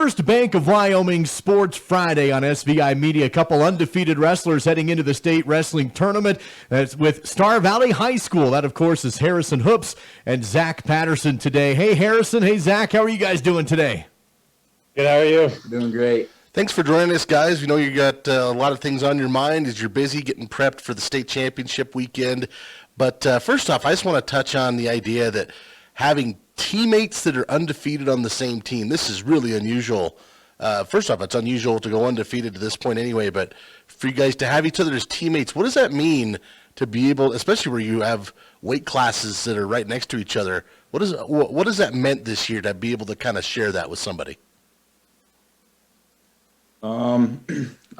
First Bank of Wyoming Sports Friday on SVI Media. A couple undefeated wrestlers heading into the state wrestling tournament. That's with Star Valley High School. That, of course, is Harrison Hoopes and Zach Patterson today. Hey, Harrison. Hey, Zach. How are you guys doing today? Good. How are you? Doing great. Thanks for joining us, guys. We know you got a lot of things on your mind as you're busy getting prepped for the state championship weekend. But first off, I just want to touch on the idea that having teammates that are undefeated on the same team, this is really unusual. First off, it's unusual to go undefeated to this point anyway, but for you guys to have each other as teammates, what does that mean to be able, especially where you have weight classes that are right next to each other, what has that meant this year to be able to kind of share that with somebody? I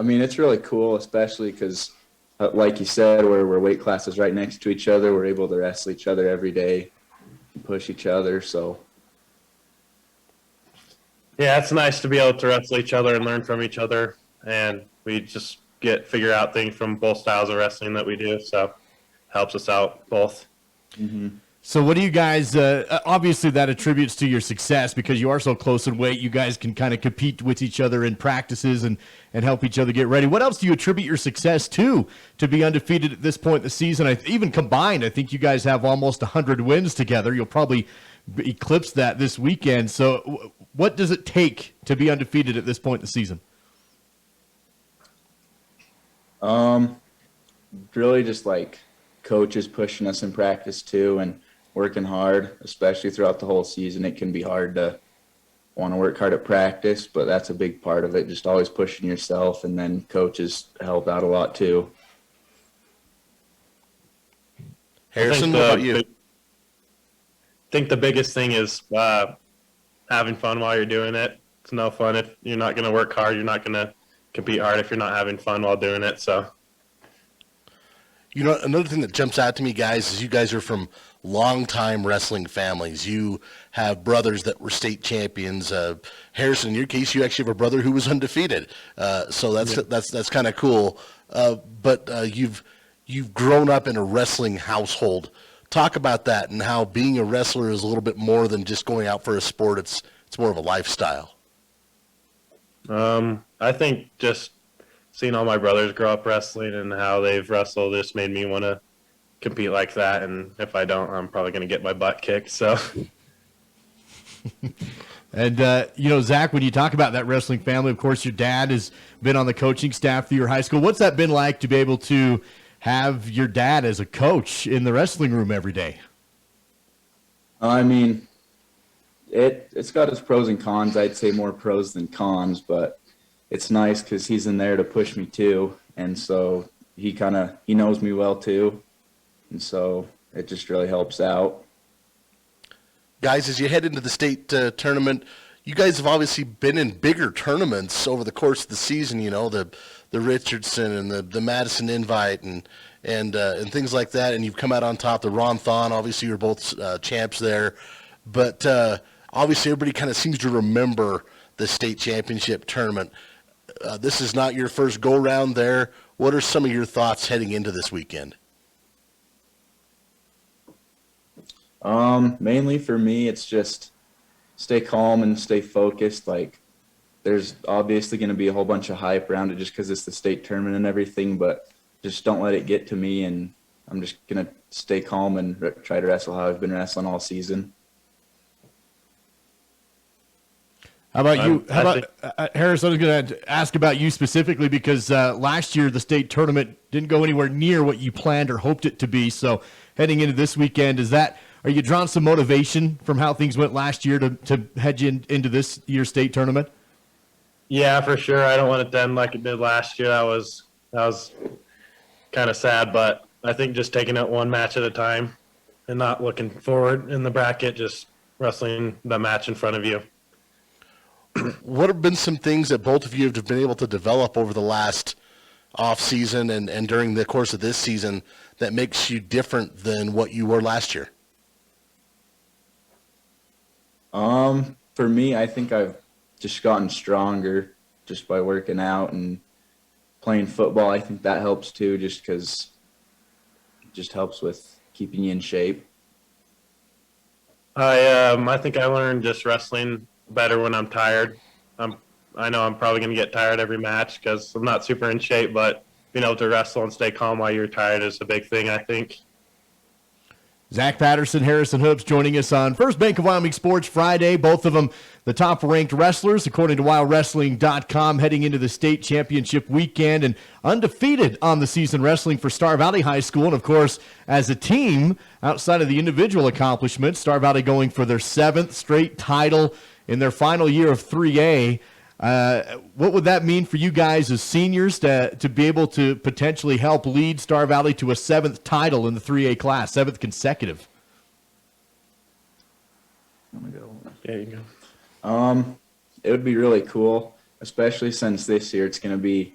mean, it's really cool, especially because, like you said, we're weight classes right next to each other. We're able to wrestle each other every day, push each other. So, yeah, it's nice to be able to wrestle each other and learn from each other, and we just figure out things from both styles of wrestling that we do. So, helps us out both. Mm-hmm. So what do you guys, obviously that attributes to your success because you are so close in weight. You guys can kind of compete with each other in practices and help each other get ready. What else do you attribute your success to be undefeated at this point in the season? Even combined, I think you guys have almost 100 wins together. You'll probably eclipse that this weekend. So what does it take to be undefeated at this point in the season? Really just like coaches pushing us in practice too and working hard, especially throughout the whole season. It can be hard to want to work hard at practice, but that's a big part of it, just always pushing yourself, and then coaches help out a lot too. Harrison, what about you? I think the biggest thing is having fun while you're doing it. It's no fun if you're not going to work hard. You're not going to compete hard if you're not having fun while doing it. So, you know, another thing that jumps out to me, guys, is you guys are from longtime wrestling families. You have brothers that were state champions. Harrison, in your case, you actually have a brother who was undefeated. So that's kind of cool. But you've grown up in a wrestling household. Talk about that and how being a wrestler is a little bit more than just going out for a sport. It's more of a lifestyle. I think just seeing all my brothers grow up wrestling and how they've wrestled just made me want to compete like that. And if I don't, I'm probably going to get my butt kicked. So, and Zach, when you talk about that wrestling family, of course, your dad has been on the coaching staff through your high school. What's that been like to be able to have your dad as a coach in the wrestling room every day? I mean, it's got its pros and cons. I'd say more pros than cons, but it's nice because he's in there to push me too, and so he knows me well too, and so it just really helps out. Guys, as you head into the state tournament, you guys have obviously been in bigger tournaments over the course of the season. You know, the Richardson and the Madison Invite and things like that, and you've come out on top. The Ron Thon, obviously, you're both champs there, but obviously everybody kind of seems to remember the state championship tournament. This is not your first go-round there. What are some of your thoughts heading into this weekend? Mainly for me, it's just stay calm and stay focused. Like, there's obviously going to be a whole bunch of hype around it just because it's the state tournament and everything, but just don't let it get to me, and I'm just going to stay calm and try to wrestle how I've been wrestling all season. How about you? How about Harris? I was going to ask about you specifically because last year the state tournament didn't go anywhere near what you planned or hoped it to be. So heading into this weekend, are you drawing some motivation from how things went last year to head you into this year's state tournament? Yeah, for sure. I don't want it to end like it did last year. That was kind of sad, but I think just taking it one match at a time and not looking forward in the bracket, just wrestling the match in front of you. What have been some things that both of you have been able to develop over the last off season and during the course of this season that makes you different than what you were last year? For me, I think I've just gotten stronger just by working out and playing football. I think that helps too, just because it just helps with keeping you in shape. I think I learned just wrestling better when I'm tired. I know I'm probably going to get tired every match because I'm not super in shape, but being able to wrestle and stay calm while you're tired is a big thing, I think. Zach Patterson, Harrison Hoopes joining us on First Bank of Wyoming Sports Friday. Both of them the top-ranked wrestlers, according to WildWrestling.com, heading into the state championship weekend and undefeated on the season wrestling for Star Valley High School. And, of course, as a team, outside of the individual accomplishments, Star Valley going for their 7th straight title in their final year of 3A. What would that mean for you guys as seniors to be able to potentially help lead Star Valley to a 7th title in the 3A class, 7th consecutive? There you go. It would be really cool, especially since this year it's going to be,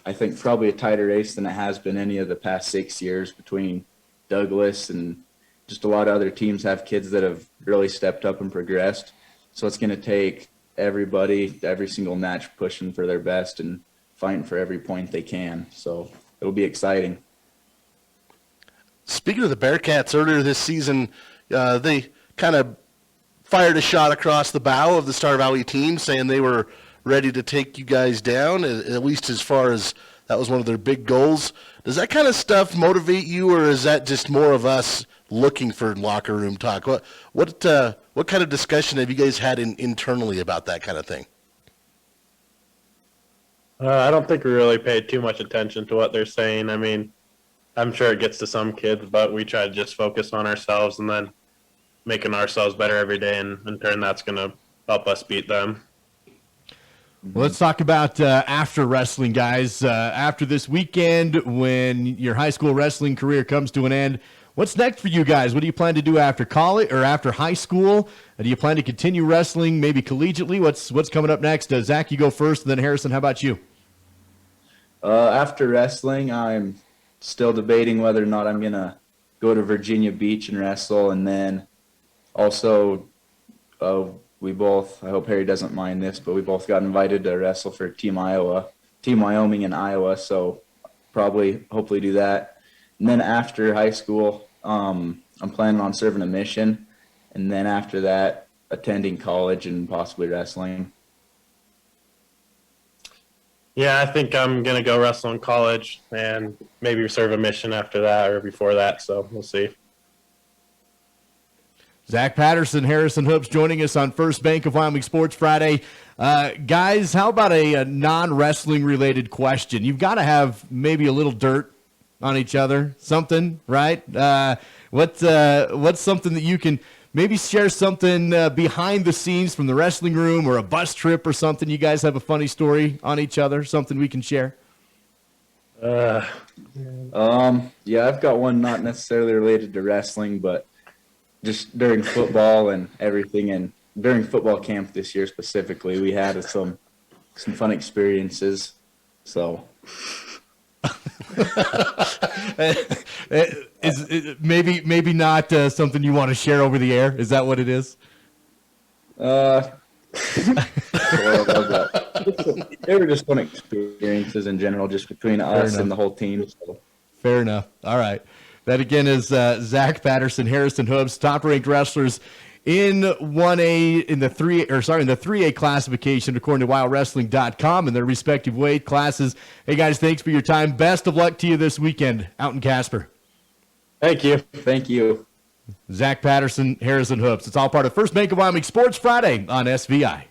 I think, probably a tighter race than it has been any of the past 6 years between Douglas and just a lot of other teams have kids that have really stepped up and progressed. So it's going to take everybody, every single match pushing for their best and fighting for every point they can. So it'll be exciting. Speaking of the Bearcats, earlier this season, they kind of fired a shot across the bow of the Star Valley team, saying they were ready to take you guys down, at least as far as that was one of their big goals. Does that kind of stuff motivate you, or is that just more of us looking for locker room talk? What kind of discussion have you guys had internally about that kind of thing? I don't think we really paid too much attention to what they're saying. I mean, I'm sure it gets to some kids, but we try to just focus on ourselves and then making ourselves better every day, and in turn that's going to help us beat them. Well, let's talk about after wrestling, guys. After this weekend, when your high school wrestling career comes to an end, what's next for you guys? What do you plan to do after college or after high school? Do you plan to continue wrestling, maybe collegiately? What's coming up next? Zach, you go first, and then Harrison, how about you? After wrestling, I'm still debating whether or not I'm going to go to Virginia Beach and wrestle, and then also we both, I hope Harry doesn't mind this, but we both got invited to wrestle for Team Wyoming in Iowa, so hopefully do that. And then after high school, I'm planning on serving a mission, and then after that, attending college and possibly wrestling. Yeah, I think I'm going to go wrestle in college and maybe serve a mission after that or before that, so we'll see. Zach Patterson, Harrison Hoopes joining us on First Bank of Wyoming Sports Friday. Guys, how about a non-wrestling related question? You've got to have maybe a little dirt on each other, something, right? What's something that you can maybe share something behind the scenes from the wrestling room or a bus trip or something? You guys have a funny story on each other, something we can share? Yeah, I've got one not necessarily related to wrestling, but just during football and everything, and during football camp this year specifically, we had some fun experiences. So is maybe not something you want to share over the air? Is that what it is? They were just fun experiences in general, just between us and the whole team. So. Fair enough. All right. That again is Zach Patterson, Harrison Hoopes, top-ranked wrestlers in 1A in the 3A classification according to WildWrestling.com in their respective weight classes. Hey guys, thanks for your time. Best of luck to you this weekend out in Casper. Thank you. Thank you. Zach Patterson, Harrison Hoopes. It's all part of First Bank of Wyoming Sports Friday on SVI.